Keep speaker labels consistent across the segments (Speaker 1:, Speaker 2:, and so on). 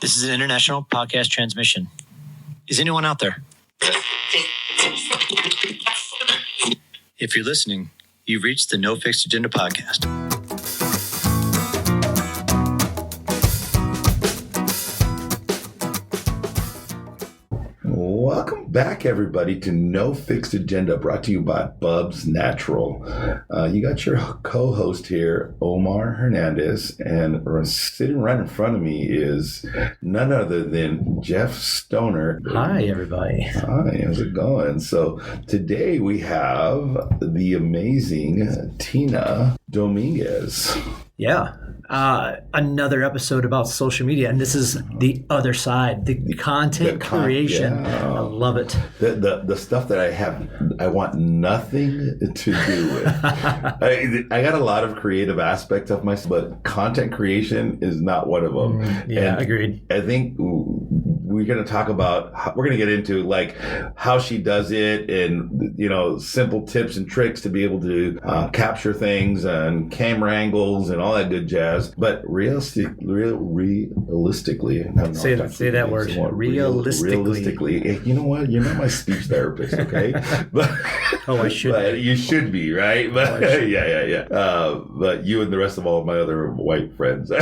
Speaker 1: This is an international podcast transmission. Is anyone out there? If you're listening, you've reached the No Fixed Agenda podcast.
Speaker 2: Welcome back, everybody, to No Fixed Agenda, brought to you by Bubs Natural. You got your co-host here, Omar Hernandez, and sitting right in front of me is none other than Jeff Stoner.
Speaker 1: Hi, everybody.
Speaker 2: Hi, how's it going? So today we have the amazing Tina Domínguez.
Speaker 1: Yeah. Another episode about social media, and this is the other side, the content creation. Yeah. I love it.
Speaker 2: The stuff that I want nothing to do with. I got a lot of creative aspects of myself, but content creation is not one of them.
Speaker 1: Yeah, agreed.
Speaker 2: I think we're going to talk about, we're going to get into like how she does it and, you know, simple tips and tricks to be able to capture things and camera angles and all that good jazz. But realistically,
Speaker 1: say that word.
Speaker 2: Realistically, you know what? You're not my speech therapist, okay? But,
Speaker 1: I should.
Speaker 2: But you should be, right? But yeah. But you and the rest of all of my other white friends. But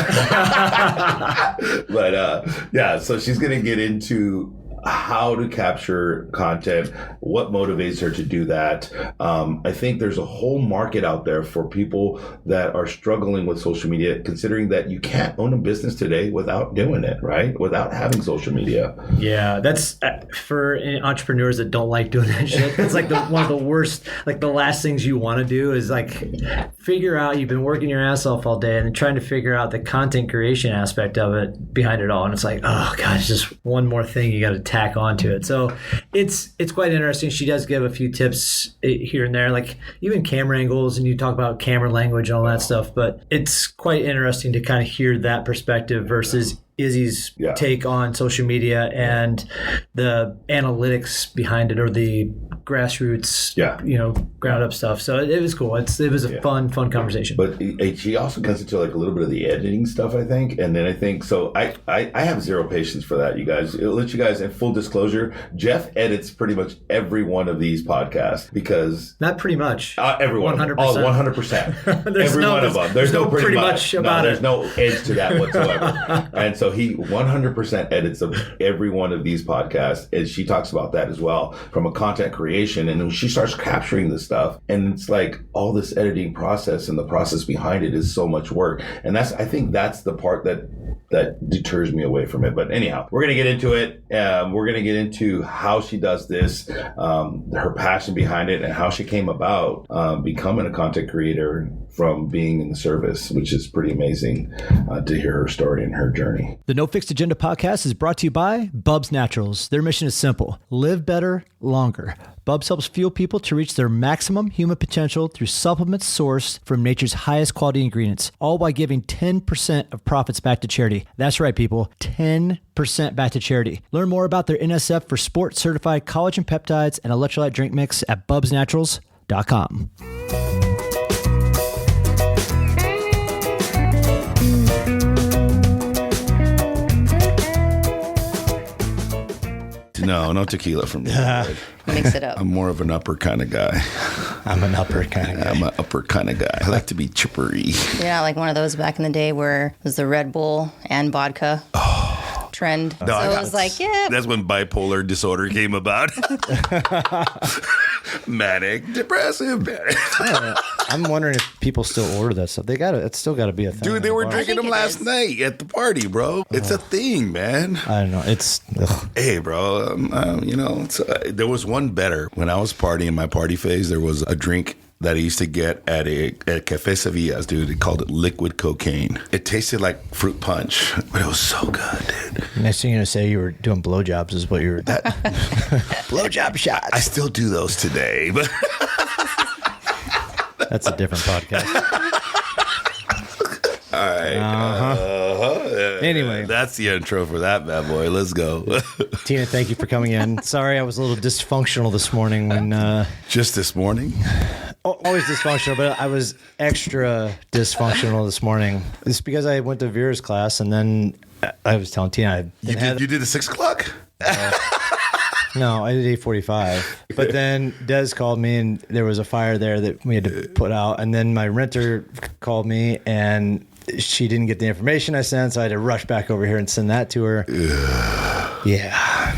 Speaker 2: yeah, so she's gonna get into how to capture content, what motivates her to do that. I think there's a whole market out there for people that are struggling with social media, considering that you can't own a business today without doing it, right? Without having social media.
Speaker 1: Yeah, that's for entrepreneurs that don't like doing that shit. It's like one of the worst, like the last things you want to do is like figure out, you've been working your ass off all day and trying to figure out the content creation aspect of it behind it all. And it's like, oh God, it's just one more thing you got to tack onto it. So it's quite interesting. She does give a few tips here and there, like even camera angles, and you talk about camera language and all that stuff, but it's quite interesting to kind of hear that perspective versus Izzy's take on social media and the analytics behind it, or the grassroots, ground up stuff. So it was cool. It was a fun conversation.
Speaker 2: But she also gets into like a little bit of the editing stuff, I think. And then I think, so I have zero patience for that, you guys. I'll let you guys, in full disclosure, Jeff edits pretty much every one of these podcasts because...
Speaker 1: Not pretty much.
Speaker 2: Everyone.
Speaker 1: 100%.
Speaker 2: Oh, 100%. Every one of them. There's no pretty much about it. There's no edge to that whatsoever. And so he 100% edits every one of these podcasts, and she talks about that as well from a content creation. And then she starts capturing this stuff, and it's like all this editing process and the process behind it is so much work. And I think that's the part that deters me away from it. But anyhow, we're going to get into it. We're going to get into how she does this, her passion behind it, and how she came about becoming a content creator from being in the service, which is pretty amazing to hear her story and her journey.
Speaker 3: The No Fixed Agenda podcast is brought to you by Bubs Naturals. Their mission is simple: live better, longer. Bubs helps fuel people to reach their maximum human potential through supplements sourced from nature's highest quality ingredients, all by giving 10% of profits back to charity. That's right, people, 10% back to charity. Learn more about their NSF for Sport certified collagen peptides and electrolyte drink mix at bubsnaturals.com.
Speaker 2: No tequila from me.
Speaker 4: Mix it up.
Speaker 2: I'm more of an upper kind of guy.
Speaker 3: I'm an upper kind of guy.
Speaker 2: I'm an upper kind of guy. I like to be chippery.
Speaker 4: You're not like one of those back in the day where it was the Red Bull and vodka trend.
Speaker 2: No,
Speaker 4: so it was like,
Speaker 2: That's when bipolar disorder came about. Manic, depressive.
Speaker 3: I'm wondering if people still order that stuff. It's still got to be a thing.
Speaker 2: Dude, they were drinking them last night at the party, bro. It's a thing, man.
Speaker 3: I don't know.
Speaker 2: Hey, bro. There was one better. When I was partying, my party phase, there was a drink that I used to get at Café Sevilla's, dude. They called it liquid cocaine. It tasted like fruit punch, but it was so good, dude.
Speaker 3: Next thing you're going to say you were doing blowjobs is what you were doing. Blowjob shots.
Speaker 2: I still do those today, but...
Speaker 3: That's a different podcast.
Speaker 2: All right.
Speaker 3: Anyway.
Speaker 2: That's the intro for that bad boy. Let's go.
Speaker 3: Tina, thank you for coming in. Sorry I was a little dysfunctional this morning when...
Speaker 2: Just this morning?
Speaker 3: Always dysfunctional, but I was extra dysfunctional this morning. It's because I went to Vera's class, and then I was telling Tina,
Speaker 2: you did the 6 o'clock?
Speaker 3: No, I did 8:45. But then Des called me, and there was a fire there that we had to put out. And then my renter called me, and she didn't get the information I sent, so I had to rush back over here and send that to her. Yeah.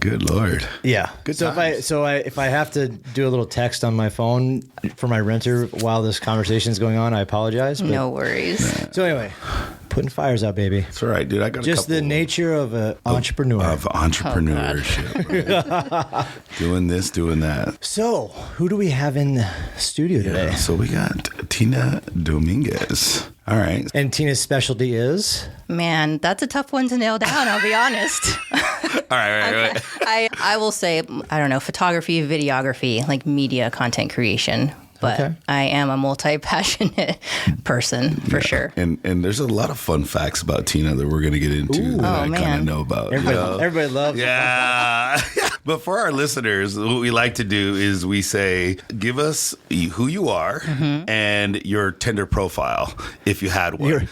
Speaker 2: Good Lord.
Speaker 3: Yeah.
Speaker 2: Good
Speaker 3: so
Speaker 2: times.
Speaker 3: if I have to do a little text on my phone for my renter while this conversation is going on, I apologize. But,
Speaker 4: No worries.
Speaker 3: So anyway, putting fires out, baby.
Speaker 2: That's all right, dude. I got
Speaker 3: just the nature of an entrepreneur.
Speaker 2: Of entrepreneurship. Right? Doing this, doing that.
Speaker 3: So, who do we have in the studio today?
Speaker 2: So we got Tina Domínguez. All right.
Speaker 3: And Tina's specialty is?
Speaker 4: Man, that's a tough one to nail down, I'll be honest.
Speaker 2: All right.
Speaker 4: I will say, I don't know, photography, videography, like media content creation. But
Speaker 3: okay.
Speaker 4: I am a multi-passionate person for sure.
Speaker 2: And there's a lot of fun facts about Tina that we're going to get into that I kind of know about.
Speaker 3: Everybody loves
Speaker 2: Yeah. But for our listeners, what we like to do is we say, give us who you are and your Tinder profile, if you had one.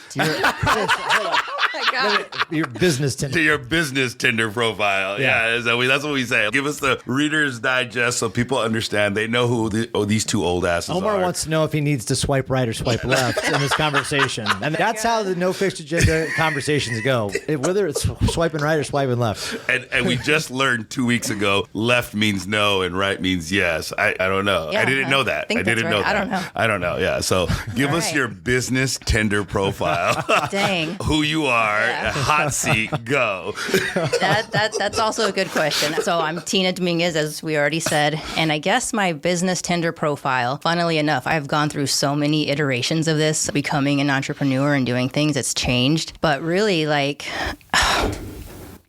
Speaker 3: Your business Tinder.
Speaker 2: Your business Tinder profile. Yeah. So that's what we say. Give us the Reader's Digest so people understand. They know who these two old asses
Speaker 3: Omar
Speaker 2: are.
Speaker 3: wants to know if he needs to swipe right or swipe left in this conversation. And that's how the no fixed agenda conversations go. Whether it's swiping right or swiping left.
Speaker 2: And we just learned 2 weeks ago, left means no and right means yes. I don't know.
Speaker 4: Yeah,
Speaker 2: I didn't know that.
Speaker 4: I didn't know that.
Speaker 2: I don't know. Yeah. So give us your business Tinder profile.
Speaker 4: Dang.
Speaker 2: Who you are. Hot seat. Go.
Speaker 4: That's also a good question. So I'm Tina Domínguez, as we already said, and I guess my business Tinder profile, funnily enough, I've gone through so many iterations of this, becoming an entrepreneur and doing things. It's changed, but really, like,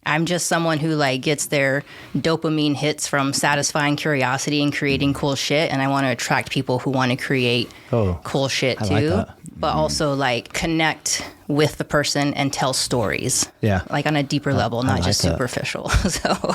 Speaker 4: I'm just someone who like gets their dopamine hits from satisfying curiosity and creating cool shit, and I want to attract people who want to create cool shit too.
Speaker 3: I like that.
Speaker 4: But also like connect with the person and tell stories.
Speaker 3: Yeah.
Speaker 4: Like on a deeper level, not
Speaker 3: like
Speaker 4: just
Speaker 3: that.
Speaker 4: superficial. So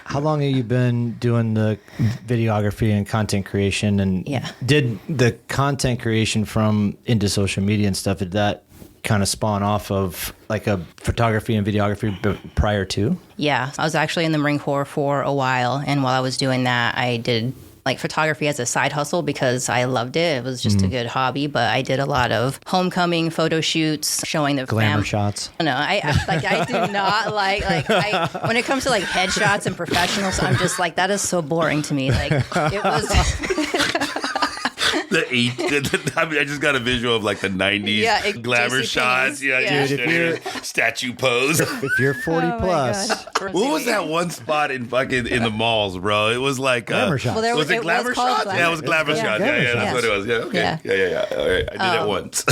Speaker 3: how long have you been doing the videography and content creation? And did the content creation from into social media and stuff, did that kind of spawn off of like a photography and videography prior to?
Speaker 4: Yeah. I was actually in the Marine Corps for a while. And while I was doing that, I did like photography as a side hustle because I loved it. It was just a good hobby, but I did a lot of homecoming photo shoots showing the
Speaker 3: glamour shots.
Speaker 4: No, I do not like when it comes to like headshots and professionals, I'm just like, that is so boring to me. Like it was
Speaker 2: I mean, I just got a visual of like the 90s glamour shots. Yeah, dude, if statue pose.
Speaker 3: If you're 40 plus.
Speaker 2: What was that one spot in the malls, bro? It was like
Speaker 3: glamour shots.
Speaker 4: Well,
Speaker 2: was it glamour shots? Yeah, it was glamour shots. Yeah, that's what it was. Yeah, okay. Yeah. All right, I did it once.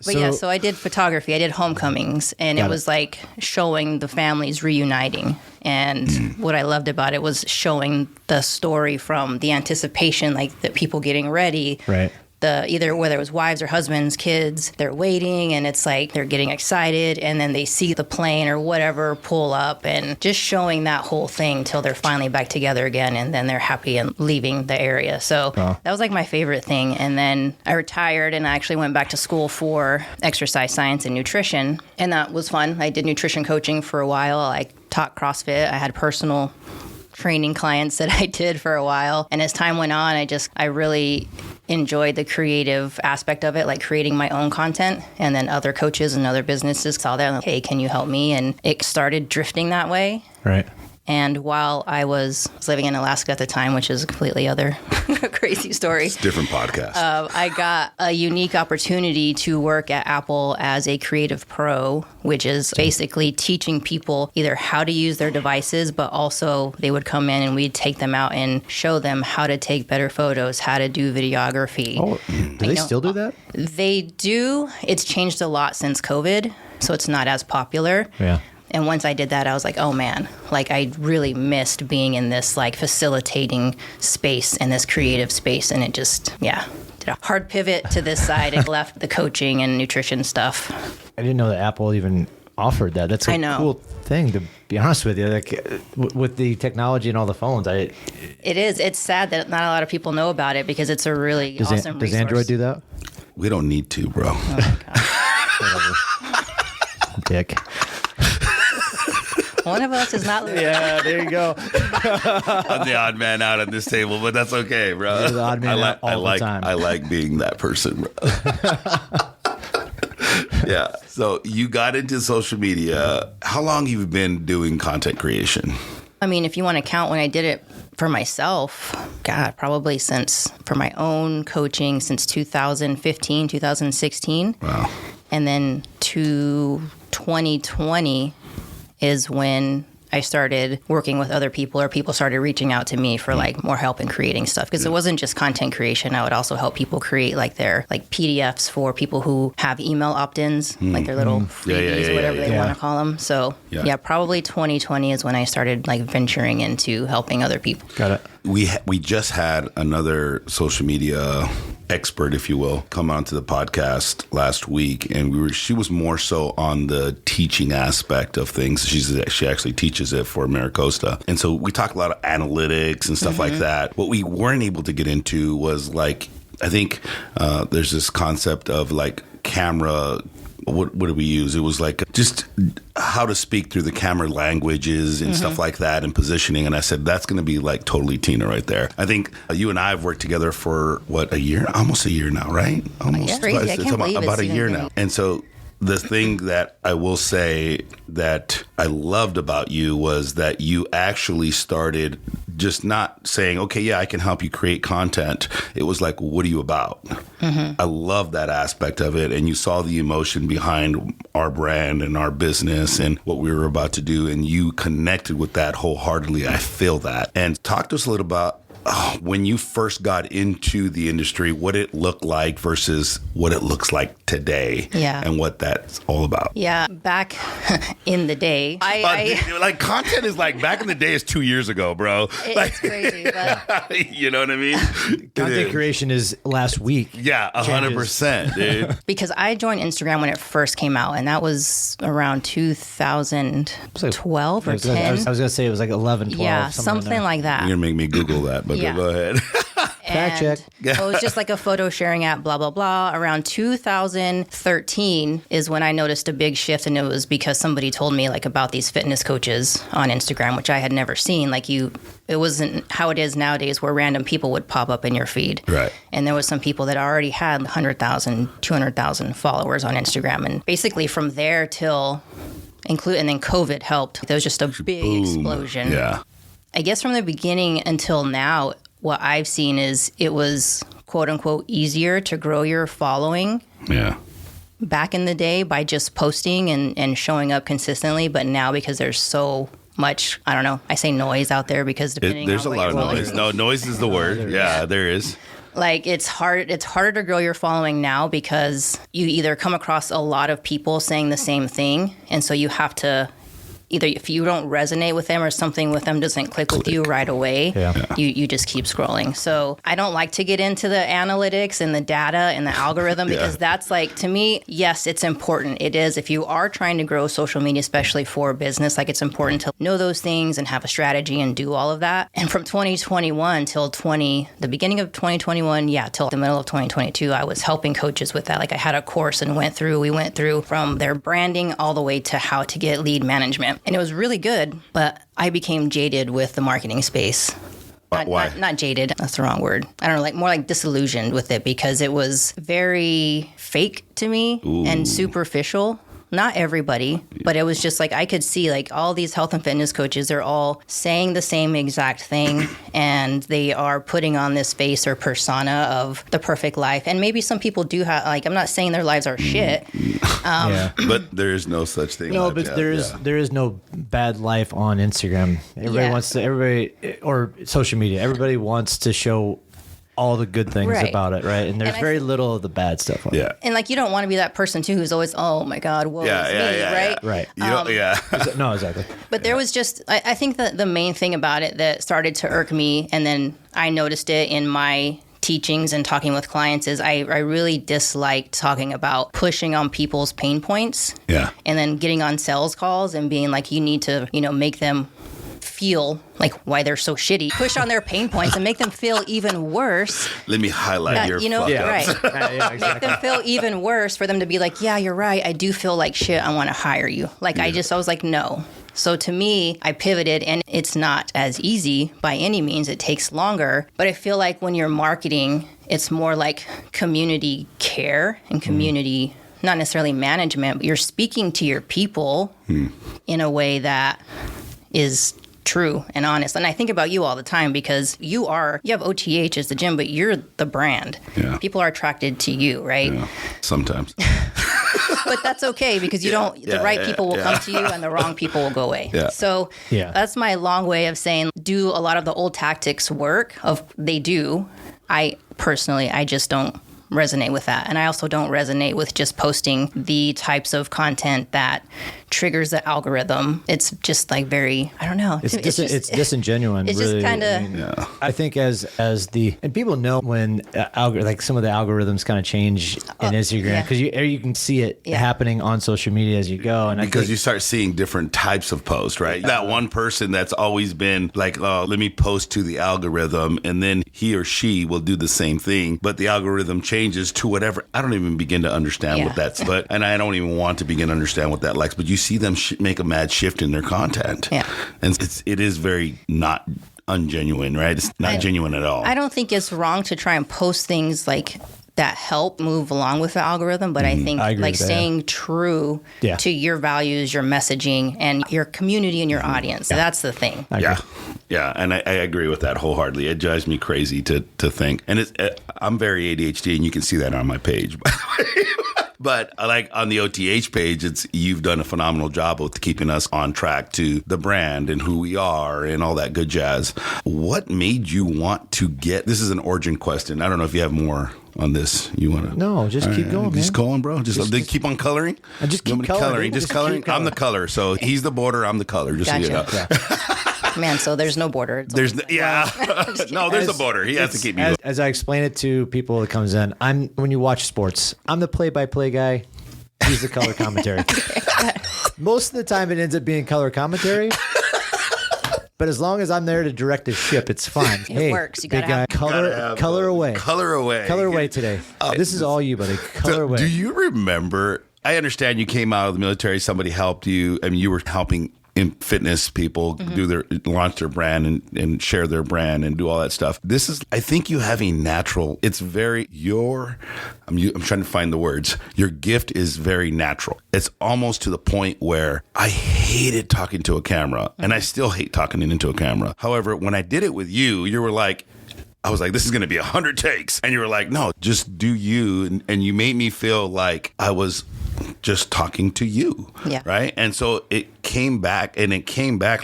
Speaker 4: But so I did photography. I did homecomings, and it was like showing the families reuniting. And what I loved about it was showing the story from the anticipation, like the people getting ready.
Speaker 3: Right.
Speaker 4: Either whether it was wives or husbands, kids, they're waiting and it's like they're getting excited and then they see the plane or whatever pull up and just showing that whole thing till they're finally back together again and then they're happy and leaving the area. So that was like my favorite thing. And then I retired and I actually went back to school for exercise science and nutrition. And that was fun. I did nutrition coaching for a while. I taught CrossFit. I had personal training clients that I did for a while. And as time went on, I really enjoyed the creative aspect of it, like creating my own content. And then other coaches and other businesses saw that and like, hey, can you help me? And it started drifting that way.
Speaker 3: Right.
Speaker 4: And while I was living in Alaska at the time, which is a completely other crazy story.
Speaker 2: It's a different podcast.
Speaker 4: I got a unique opportunity to work at Apple as a creative pro, which is basically teaching people either how to use their devices, but also they would come in and we'd take them out and show them how to take better photos, how to do videography.
Speaker 3: Oh, do they still do that?
Speaker 4: They do. It's changed a lot since COVID, so it's not as popular.
Speaker 3: Yeah.
Speaker 4: And once I did that, I was like, oh man, like I really missed being in this like facilitating space and this creative space. And it just, did a hard pivot to this side and left the coaching and nutrition stuff.
Speaker 3: I didn't know that Apple even offered that. That's a cool thing, to be honest with you. Like with the technology and all the phones, it
Speaker 4: is. It's sad that not a lot of people know about it because it's a really awesome resource.
Speaker 3: Does Android do that?
Speaker 2: We don't need to, bro.
Speaker 4: Oh my God.
Speaker 3: Dick.
Speaker 4: One of us is not Louis.
Speaker 3: Yeah, there you go.
Speaker 2: I'm the odd man out at this table, but that's okay, bro.
Speaker 3: You're the odd man out all the time.
Speaker 2: I like being that person, bro. Yeah. So you got into social media. How long have you been doing content creation?
Speaker 4: I mean, if you want to count when I did it for myself, God, probably for my own coaching since 2015, 2016.
Speaker 2: Wow.
Speaker 4: And then to 2020 is when I started working with other people, or people started reaching out to me for like more help in creating stuff. Because it wasn't just content creation. I would also help people create like their like PDFs for people who have email opt-ins, like their little freebies, whatever they want to call them. So yeah, probably 2020 is when I started like venturing into helping other people.
Speaker 3: Got it.
Speaker 2: We just had another social media expert, if you will, come onto the podcast last week, and she was more so on the teaching aspect of things. She actually teaches it for Maricosta, and so we talk a lot of analytics and stuff like that. What we weren't able to get into was like, I think there's this concept of like camera. What did we use? It was like just how to speak through the camera languages and stuff like that, and positioning. And I said, that's going to be like totally Tina right there. I think you and I have worked together for a year? Almost a year now, right? Almost.
Speaker 4: Crazy. I can't believe
Speaker 2: about
Speaker 4: it's
Speaker 2: a year now. And so the thing that I will say that I loved about you was that you actually started just not saying, okay, yeah, I can help you create content. It was like, what are you about? I love that aspect of it. And you saw the emotion behind our brand and our business and what we were about to do. And you connected with that wholeheartedly. I feel that. And talk to us a little about when you first got into the industry, what it looked like versus what it looks like today, and what that's all about.
Speaker 4: Yeah, back in the day,
Speaker 2: like content is like back in the day is 2 years ago, bro.
Speaker 4: It's crazy, but
Speaker 2: you know what I mean?
Speaker 3: Content creation is last week.
Speaker 2: Yeah, 100%, dude.
Speaker 4: Because I joined Instagram when it first came out, and that was around 2012 or 10.
Speaker 3: I was going to say it was like 11, 12.
Speaker 4: Yeah, something like that.
Speaker 2: You're going to make me Google that, but go ahead.
Speaker 3: Fact check.
Speaker 4: It was just like a photo sharing app, blah, blah, blah. Around 2013 is when I noticed a big shift, and it was because somebody told me like about these fitness coaches on Instagram, which I had never seen. Like it wasn't how it is nowadays where random people would pop up in your feed.
Speaker 2: Right.
Speaker 4: And there was some people that already had 100,000, 200,000 followers on Instagram. And basically from there till and then COVID helped. There was just a big explosion.
Speaker 2: Yeah.
Speaker 4: I guess from the beginning until now, what I've seen is it was quote unquote easier to grow your following.
Speaker 2: Yeah.
Speaker 4: Back in the day by just posting and showing up consistently. But now because there's so much, I don't know, I say noise out there because
Speaker 2: there's a lot of noise. No, noise is the word. Yeah, there is.
Speaker 4: Like it's harder to grow your following now because you either come across a lot of people saying the same thing. And so you have to either if you don't resonate with them or something with them doesn't click with you right away, you just keep scrolling. So I don't like to get into the analytics and the data and the algorithm because that's like, to me, yes, it's important. It is. If you are trying to grow social media, especially for business, like it's important to know those things and have a strategy and do all of that. And from 2021 till the beginning of 2021, till the middle of 2022, I was helping coaches with that. Like I had a course and we went through from their branding all the way to how to get lead management. And it was really good, but I became jaded with the marketing space.
Speaker 2: Why?
Speaker 4: Not jaded. That's the wrong word. I don't know, like more like disillusioned with it because it was very fake to me and superficial. Not everybody, but it was just like I could see like all these health and fitness coaches, they're all saying the same exact thing and they are putting on this face or persona of the perfect life. And maybe some people do have, like, I'm not saying their lives are shit.
Speaker 2: But there is no such thing.
Speaker 3: No, but there is no bad life on Instagram. Everybody or social media, everybody wants to show all the good things about it, right? And there's very little of the bad stuff on it.
Speaker 4: And like you don't want to be that person too who's always, oh my God, woe is me, right?
Speaker 3: Right. No, exactly.
Speaker 4: But there was just, I think that the main thing about it that started to irk me, and then I noticed it in my teachings and talking with clients, is I really disliked talking about pushing on people's pain points.
Speaker 2: Yeah.
Speaker 4: And then getting on sales calls and being like, you need to, make them feel like why they're so shitty, push on their pain points and make them feel even worse.
Speaker 2: Let me highlight your fuck-ups.
Speaker 4: Right. Make them feel even worse for them to be like, yeah, you're right. I do feel like shit. I want to hire you. Like I was like, no. So to me, I pivoted, and it's not as easy by any means. It takes longer. But I feel like when you're marketing, it's more like community care and community, not necessarily management, but you're speaking to your people in a way that is true and honest. And I think about you all the time because you have OTH as the gym, but you're the brand.
Speaker 5: Yeah.
Speaker 4: People are attracted to you, right?
Speaker 5: Yeah. Sometimes.
Speaker 4: But that's okay because the right people will come to you and the wrong people will go away.
Speaker 5: Yeah.
Speaker 4: So that's my long way of saying, do a lot of the old tactics work? They do. I just don't resonate with that. And I also don't resonate with just posting the types of content that triggers the algorithm. It's just like very, I don't know.
Speaker 3: It's disingenuous.
Speaker 4: It's
Speaker 3: really.
Speaker 4: just kind of.
Speaker 3: I think and people know when like some of the algorithms kind of change in Instagram because you can see it happening on social media as you go. And
Speaker 5: because you start seeing different types of posts, right? That one person that's always been like, oh, let me post to the algorithm, and then he or she will do the same thing, but the algorithm changes to whatever. I don't even begin to understand what that's, and I don't even want to begin to understand what that likes, but you see them make a mad shift in their content. Yeah. And it is very not ungenuine, right? It's not genuine at all.
Speaker 4: I don't think it's wrong to try and post things like that help move along with the algorithm, but I think like staying true to your values, your messaging, and your community and your audience. That's the thing.
Speaker 5: Yeah, and I agree with that wholeheartedly. It drives me crazy to think. And I'm very ADHD, and you can see that on my page, by the way. But like on the OTH page, you've done a phenomenal job with keeping us on track to the brand and who we are and all that good jazz. What made you want to this is an origin question. I don't know if you have more on this. You want to?
Speaker 3: No, just keep going, man.
Speaker 5: Just going, bro. Just keep on coloring.
Speaker 3: Just keep coloring.
Speaker 5: Just coloring. I'm the color. So he's the border. I'm the color. Just so you know.
Speaker 4: Man, so there's no border.
Speaker 5: There's a border. He has to keep me.
Speaker 3: As I explain it to people that comes in, when you watch sports, I'm the play-by-play guy. He's the color commentary. Most of the time, it ends up being color commentary. But as long as I'm there to direct the ship, it's fine.
Speaker 4: It works. You
Speaker 3: big guy, color away.
Speaker 5: Color away.
Speaker 3: Color away today. This is all you, buddy. Color away.
Speaker 5: Do you remember? I understand you came out of the military. Somebody helped you. I mean, you were helping in fitness people launch their brand and share their brand and do all that stuff. I think you have a natural, I'm trying to find the words. Your gift is very natural. It's almost to the point where I hated talking to a camera and I still hate talking into a camera. However, when I did it with you, you were like, I was like, this is going to be 100 takes. And you were like, no, just do you. And you made me feel like I was just talking to you. Yeah. Right. And so it came back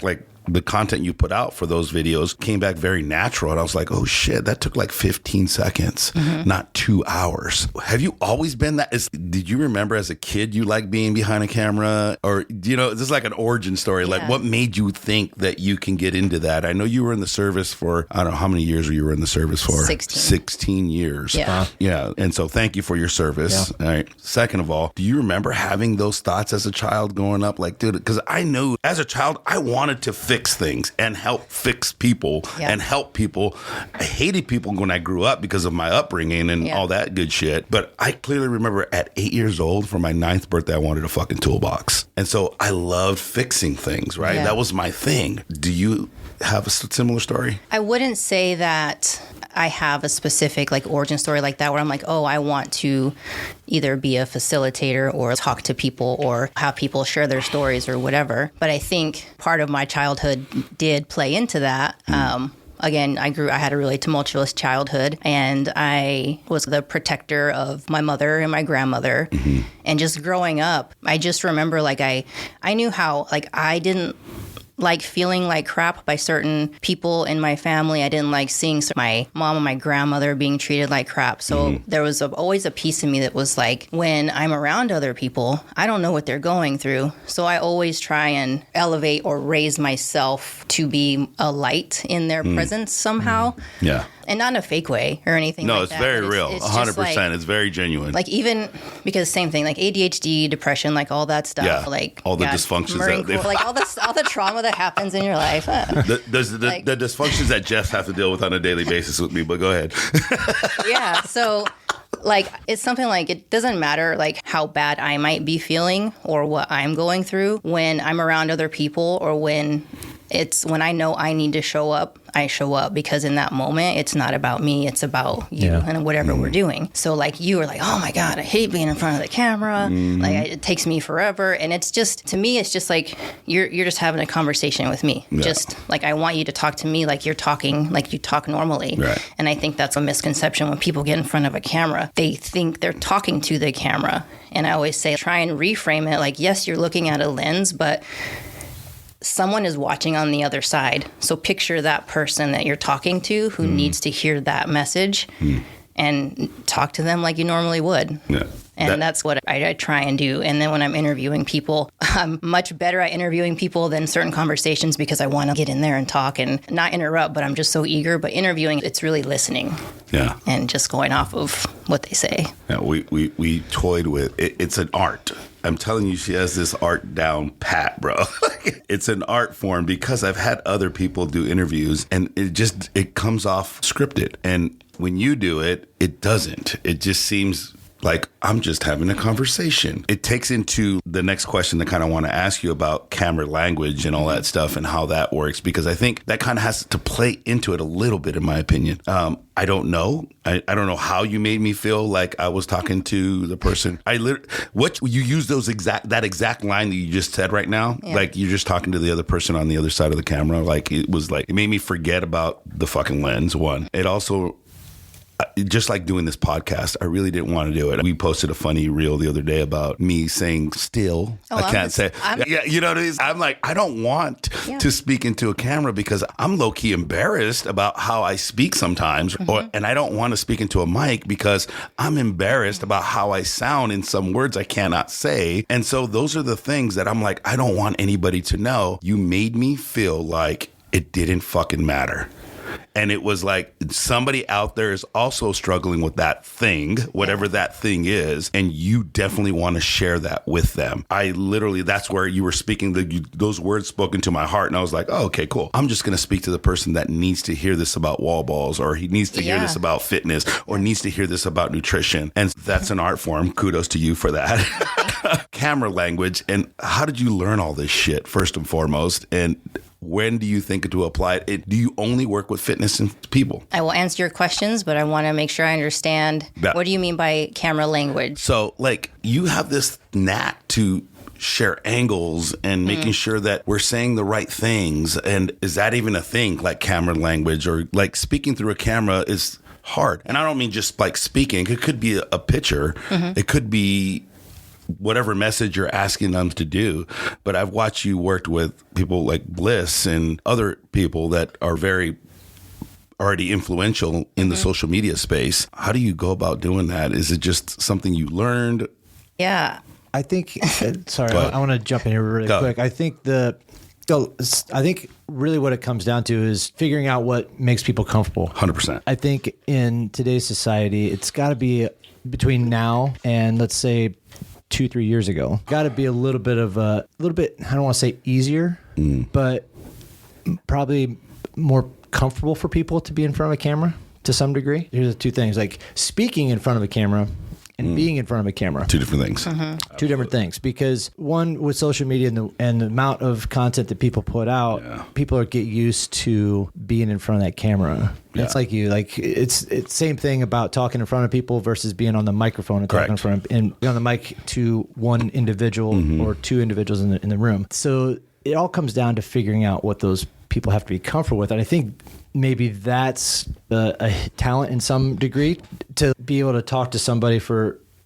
Speaker 5: like the content you put out for those videos came back very natural. And I was like, oh shit, that took like 15 seconds, not 2 hours. Have you always been that? Did you remember as a kid you liked being behind a camera? Or, this is like an origin story. Yeah. Like what made you think that you can get into that? I know you were in the service for, I don't know, how many years you were in the service for? 16 years. Yeah. Yeah. And so thank you for your service. Yeah. All right. Second of all, do you remember having those thoughts as a child growing up? Like, dude, because I knew as a child, I wanted to fix things and help fix people and help people. I hated people when I grew up because of my upbringing and all that good shit. But I clearly remember at 8 years old for my 9th birthday, I wanted a fucking toolbox. And so I loved fixing things, right? Yeah. That was my thing. Do you have a similar story?
Speaker 4: I wouldn't say that I have a specific like origin story like that where I'm like, oh, I want to either be a facilitator or talk to people or have people share their stories or whatever. But I think part of my childhood did play into that. Again, I had a really tumultuous childhood, and I was the protector of my mother and my grandmother. And just growing up, I just remember like I knew how like I didn't like feeling like crap by certain people in my family. I didn't like seeing my mom and my grandmother being treated like crap. So there was always a piece of me that was like, when I'm around other people, I don't know what they're going through. So I always try and elevate or raise myself to be a light in their presence somehow. Yeah. And not in a fake way or anything like that.
Speaker 5: No, it's very real. 100%. Like, it's very genuine.
Speaker 4: Like even, because same thing, like ADHD, depression, like all that stuff. Yeah. Like
Speaker 5: all the dysfunctions.
Speaker 4: Like all the trauma that happens in your life.
Speaker 5: The dysfunctions that Jeff have to deal with on a daily basis with me, but go ahead.
Speaker 4: Yeah. So like, it's something like, it doesn't matter like how bad I might be feeling or what I'm going through when I'm around other people, or when I know I need to show up, I show up, because in that moment, it's not about me, it's about you and whatever we're doing. So like, you were like, oh my God, I hate being in front of the camera. Like, it takes me forever. And it's just, to me, it's just like, you're just having a conversation with me. Yeah. Just like, I want you to talk to me like you're talking, like you talk normally.
Speaker 5: Right.
Speaker 4: And I think that's a misconception when people get in front of a camera. They think they're talking to the camera. And I always say, try and reframe it. Like, yes, you're looking at a lens, but someone is watching on the other side. So picture that person that you're talking to who needs to hear that message and talk to them like you normally would.
Speaker 5: Yeah.
Speaker 4: And that's what I try and do. And then when I'm interviewing people, I'm much better at interviewing people than certain conversations, because I want to get in there and talk and not interrupt, but I'm just so eager. But interviewing, it's really listening. Yeah. And just going off of what they say.
Speaker 5: Yeah, we toyed with it. It's an art. I'm telling you, she has this art down pat, bro. It's an art form, because I've had other people do interviews and it comes off scripted. And when you do it, it doesn't. It just seems like I'm just having a conversation. It takes into the next question that kind of want to ask you about camera language and all that stuff and how that works, because I think that kind of has to play into it a little bit, in my opinion. I don't know. I don't know how you made me feel like I was talking to the person. What you use that exact line that you just said right now, like you're just talking to the other person on the other side of the camera. Like, it was like, it made me forget about the fucking lens. One, it also, just like doing this podcast, I really didn't want to do it. We posted a funny reel the other day about me saying still. I can't say. Yeah, you know what I mean? I'm like, I don't want to speak into a camera, because I'm low-key embarrassed about how I speak sometimes. And I don't want to speak into a mic because I'm embarrassed about how I sound in some words I cannot say. And so those are the things that I'm like, I don't want anybody to know. You made me feel like it didn't fucking matter. And it was like, somebody out there is also struggling with that thing, whatever that thing is. And you definitely want to share that with them. I literally, that's where you were speaking, those words spoke into my heart. And I was like, oh, okay, cool. I'm just going to speak to the person that needs to hear this about wall balls, or he needs to hear this about fitness, or needs to hear this about nutrition. And that's an art form. Kudos to you for that. Camera language. And how did you learn all this shit, first and foremost? And when do you think to apply it? Do you only work with fitness and people? I will answer your questions, but I want to make sure I understand. What do you mean by camera language? So, like, you have this knack to share angles and making sure that we're saying the right things. And is that even a thing, like camera language, or like speaking through a camera is hard? And I don't mean just like speaking. It could be a picture. It could be whatever message you're asking them to do. But I've watched you work with people like Bliss and other people that are very already influential in the social media space. How do you go about doing that? Is it just something you learned? Yeah.
Speaker 3: I think, sorry, I want to jump in here really quick. I think really what it comes down to is figuring out what makes people comfortable.
Speaker 5: 100%.
Speaker 3: I think in today's society, it's got to be between now and, let's say, 2-3 years ago, got to be a little bit, I don't want to say easier, but probably more comfortable for people to be in front of a camera to some degree. Here's the two things, like speaking in front of a camera and being in front of a camera.
Speaker 5: Two different things.
Speaker 3: Two different things. Because one, with social media and the amount of content that people put out, people get used to being in front of that camera. Yeah. It's like it's same thing about talking in front of people versus being on the microphone and talking in front of, and being on the mic to one individual or two individuals in the room. So it all comes down to figuring out what those people have to be comfortable with. And I think maybe that's a talent in some degree, to be able to talk to somebody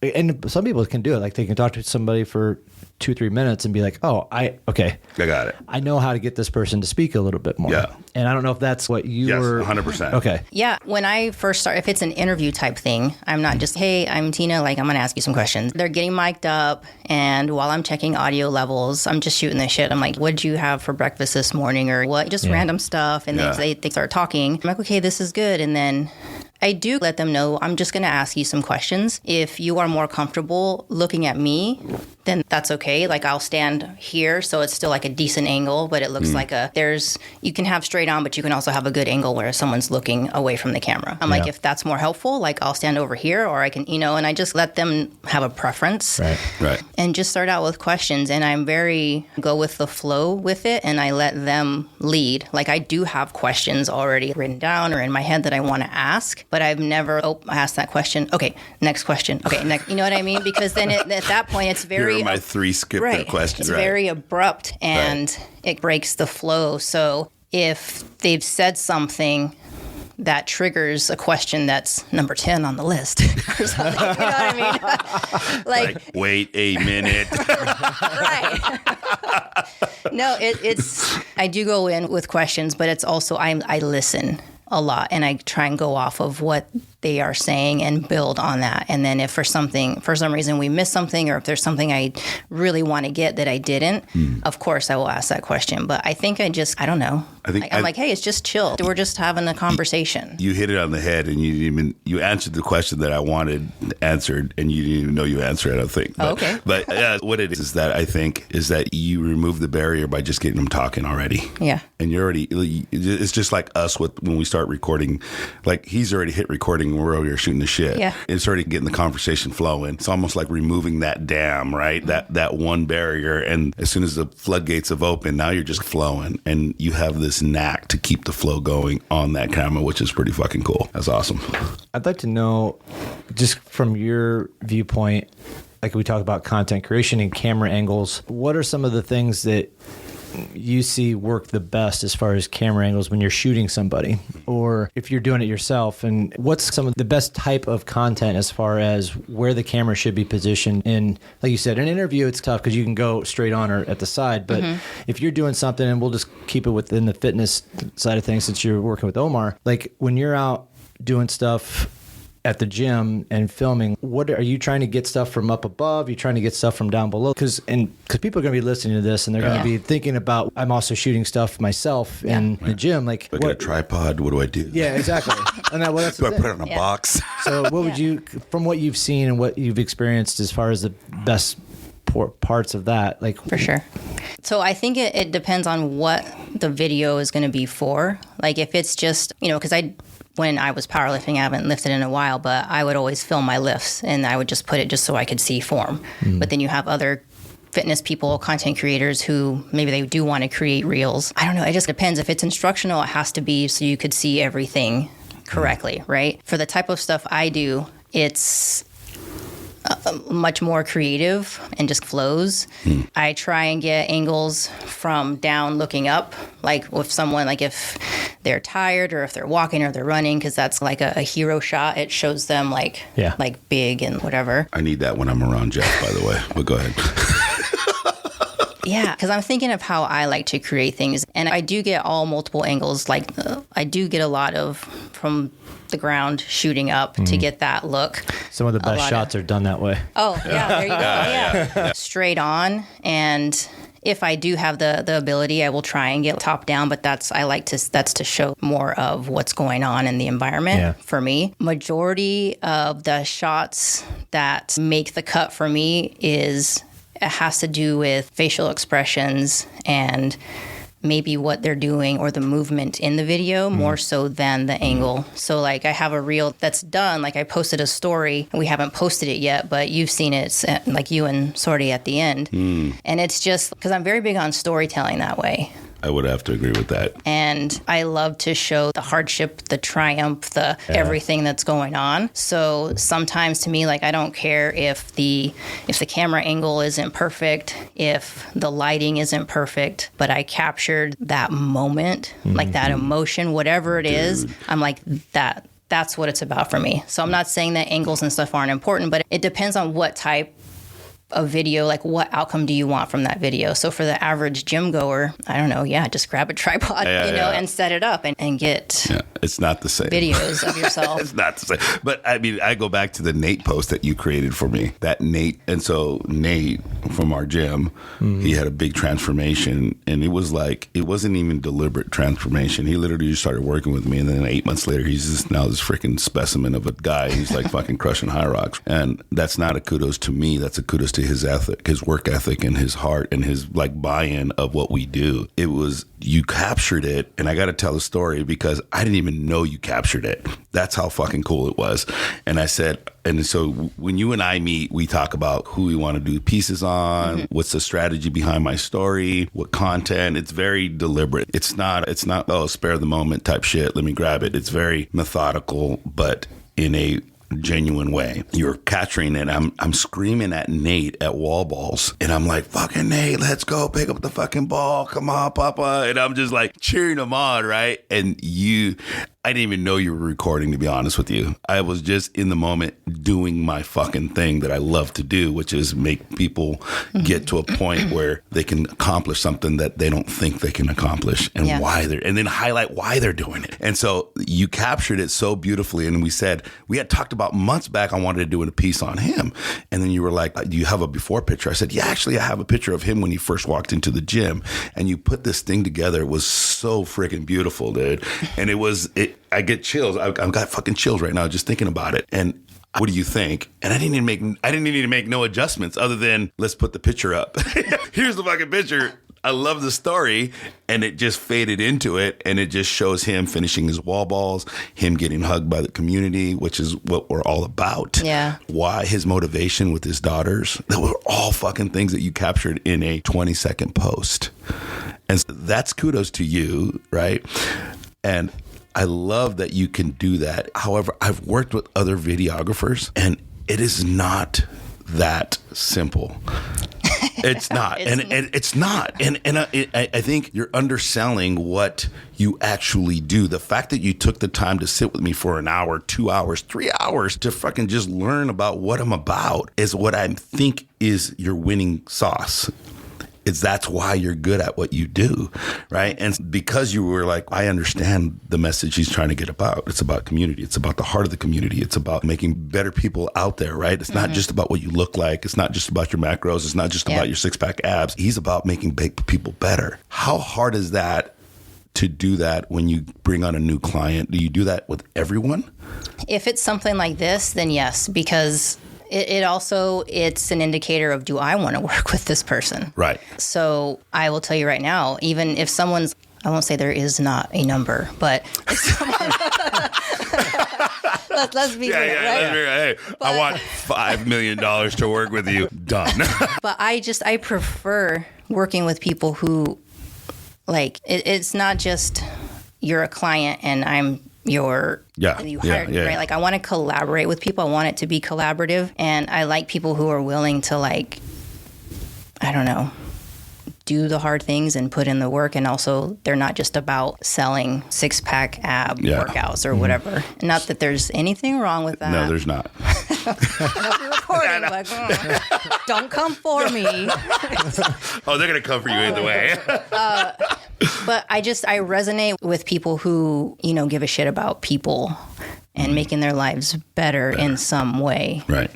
Speaker 3: and some people can do it. Like, they can talk to somebody for 2-3 minutes and be like, oh, I got it. I know how to get this person to speak a little bit more. Yeah. And I don't know if that's what you were.
Speaker 5: 100%.
Speaker 3: Okay.
Speaker 4: Yeah. When I first start, if it's an interview type thing, I'm not just, hey, I'm Tina, like, I'm going to ask you some questions. They're getting mic'd up, and while I'm checking audio levels, I'm just shooting the shit. I'm like, what did you have for breakfast this morning, or what? Just random stuff. And they start talking. I'm like, okay, this is good. And then I do let them know I'm just going to ask you some questions. If you are more comfortable looking at me, then that's okay. Like I'll stand here, so it's still like a decent angle, but it looks like you can have straight on, but you can also have a good angle where someone's looking away from the camera. I'm like, if that's more helpful, like I'll stand over here, or I can, and I just let them have a preference.
Speaker 5: Right.
Speaker 4: And just start out with questions. And I'm very go with the flow with it, and I let them lead. Like I do have questions already written down or in my head that I want to ask, but I've never asked that question. Okay, next question. Okay, next. You know what I mean? Because then at that point, it's very...
Speaker 5: Here are my 3 skip their questions.
Speaker 4: It's very abrupt, and it breaks the flow. So if they've said something that triggers a question that's number 10 on the list or something, you know what I mean? like
Speaker 5: wait a minute.
Speaker 4: Right. No, it's I do go in with questions, but it's also I listen a lot, and I try and go off of what they are saying and build on that. And then if for some reason we miss something, or if there's something I really want to get that I didn't, of course I will ask that question. But I think I don't know. I'm like, hey, it's just chill. We're just having a conversation.
Speaker 5: You hit it on the head, and you answered the question that I wanted answered, and you didn't even know you answered it, I don't think. But,
Speaker 4: okay.
Speaker 5: But what it is that I think is that you remove the barrier by just getting them talking already.
Speaker 4: Yeah.
Speaker 5: And it's just like us when we start recording, like he's already hit recording. We're over here shooting the shit.
Speaker 4: Yeah.
Speaker 5: It's already getting the conversation flowing. It's almost like removing that dam, right? That one barrier. And as soon as the floodgates have opened, now you're just flowing. And you have this knack to keep the flow going on that camera, which is pretty fucking cool. That's awesome.
Speaker 3: I'd like to know, just from your viewpoint, like we talk about content creation and camera angles, what are some of the things that you see work the best as far as camera angles when you're shooting somebody, or if you're doing it yourself? And what's some of the best type of content as far as where the camera should be positioned in? Like you said, in an interview, it's tough because you can go straight on or at the side. But if you're doing something, and we'll just keep it within the fitness side of things since you're working with Omar, like when you're out doing stuff at the gym and filming, what are you trying to get stuff from up above? Are you trying to get stuff from down below? Because people are going to be listening to this, and they're going to be thinking about, I'm also shooting stuff myself in the gym. Like,
Speaker 5: I got a tripod. What do I do?
Speaker 3: Yeah, exactly. And that's
Speaker 5: do I put it on a box?
Speaker 3: So what would you, from what you've seen and what you've experienced as far as the best parts of that, like?
Speaker 4: For sure. So I think it depends on what the video is going to be for. Like if it's just, because when I was powerlifting, I haven't lifted in a while, but I would always film my lifts, and I would just put it just so I could see form. But then you have other fitness people, content creators who maybe they do want to create reels. I don't know. It just depends. If it's instructional, it has to be so you could see everything correctly, right? For the type of stuff I do, it's much more creative and just flows. I try and get angles from down looking up, like with someone, like if they're tired or if they're walking or they're running, because that's like a hero shot. It shows them like big and whatever.
Speaker 5: I need that when I'm around Jeff, by the way, but go ahead.
Speaker 4: Yeah, because I'm thinking of how I like to create things, and I do get all multiple angles. Like I do get a lot of from the ground shooting up to get that look. Some
Speaker 3: of the best shots are done that way.
Speaker 4: Oh, yeah, there you go. Yeah. Straight on. And if I do have the ability, I will try and get top down, but that's to show more of what's going on in the environment for me. Majority of the shots that make the cut for me it has to do with facial expressions and maybe what they're doing or the movement in the video more so than the angle. So like I have a reel that's done, like I posted a story, we haven't posted it yet, but you've seen it, like you and Sorty at the end. And it's just because I'm very big on storytelling that way.
Speaker 5: I would have to agree with that.
Speaker 4: And I love to show the hardship, the triumph, everything that's going on. So sometimes to me, like I don't care if the camera angle isn't perfect, if the lighting isn't perfect, but I captured that moment, like that emotion, whatever it is. I'm like that's what it's about for me. So I'm not saying that angles and stuff aren't important, but it depends on what type a video, like what outcome do you want from that video? So for the average gym goer, I don't know, just grab a tripod, and set it up and get
Speaker 5: it's not the same
Speaker 4: videos of yourself.
Speaker 5: It's not the same. But I mean, I go back to the Nate post that you created for me. That Nate, and so Nate from our gym, he had a big transformation, and it was like, it wasn't even deliberate transformation. He literally just started working with me, and then 8 months later, he's just now this freaking specimen of a guy. He's like fucking crushing high rocks. And that's not a kudos to me. That's a kudos to his ethic, his work ethic, and his heart, and his like buy-in of what we do. It was, you captured it, and I got to tell the story because I didn't even know you captured it. That's how fucking cool it was. And I said, and so when you and I meet, we talk about who we want to do pieces on, what's the strategy behind my story, what content. It's very deliberate. It's not, oh, spare the moment type shit. Let me grab it. It's very methodical, but in a genuine way. You're capturing it. I'm screaming at Nate at wall balls, and I'm like, fucking Nate, let's go pick up the fucking ball. Come on, Papa. And I'm just like cheering him on, right? And I didn't even know you were recording, to be honest with you. I was just in the moment doing my fucking thing that I love to do, which is make people get to a point where they can accomplish something that they don't think they can accomplish, and why and then highlight why they're doing it. And so you captured it so beautifully. And we had talked about months back, I wanted to do a piece on him. And then you were like, do you have a before picture? I said, yeah, actually I have a picture of him when he first walked into the gym. And you put this thing together. It was so freaking beautiful, dude. And I get chills. I've got fucking chills right now just thinking about it. And what do you think? And I didn't even make no adjustments other than let's put the picture up. Here's the fucking picture. I love the story, and it just faded into it, and it just shows him finishing his wall balls, him getting hugged by the community, which is what we're all about.
Speaker 4: Yeah.
Speaker 5: Why his motivation with his daughters. That were all fucking things that you captured in a 20-second post. And so that's kudos to you, right? And I love that you can do that. However, I've worked with other videographers, and it is not that simple. It's not. It's not. And I think you're underselling what you actually do. The fact that you took the time to sit with me for an hour, 2 hours, 3 hours to fucking just learn about what I'm about is what I think is your winning sauce. That's why you're good at what you do, right? And because you were like, I understand the message he's trying to get about. It's about community. It's about the heart of the community. It's about making better people out there, right? It's not just about what you look like. It's not just about your macros. It's not just about your six-pack abs. He's about making people better. How hard is that to do that when you bring on a new client? Do you do that with everyone?
Speaker 4: If it's something like this, then yes, because it's an indicator of, do I want to work with this person?
Speaker 5: Right.
Speaker 4: So I will tell you right now, even if someone's, I won't say there is not a number, but if someone, let's be clear, right?
Speaker 5: Hey, I want $5 million to work with you. Done.
Speaker 4: But I prefer working with people who, like, it's not just you're a client and I'm you hired me, right? Like, I want to collaborate with people. I want it to be collaborative, and I like people who are willing to, like, I don't know, do the hard things and put in the work, and also they're not just about selling six-pack ab workouts or whatever. Not that there's anything wrong with that.
Speaker 5: No, there's not.
Speaker 4: Recording, like, don't come for me.
Speaker 5: Oh, they're gonna come for you either way.
Speaker 4: But I resonate with people who, give a shit about people and making their lives better in some way.
Speaker 5: Right.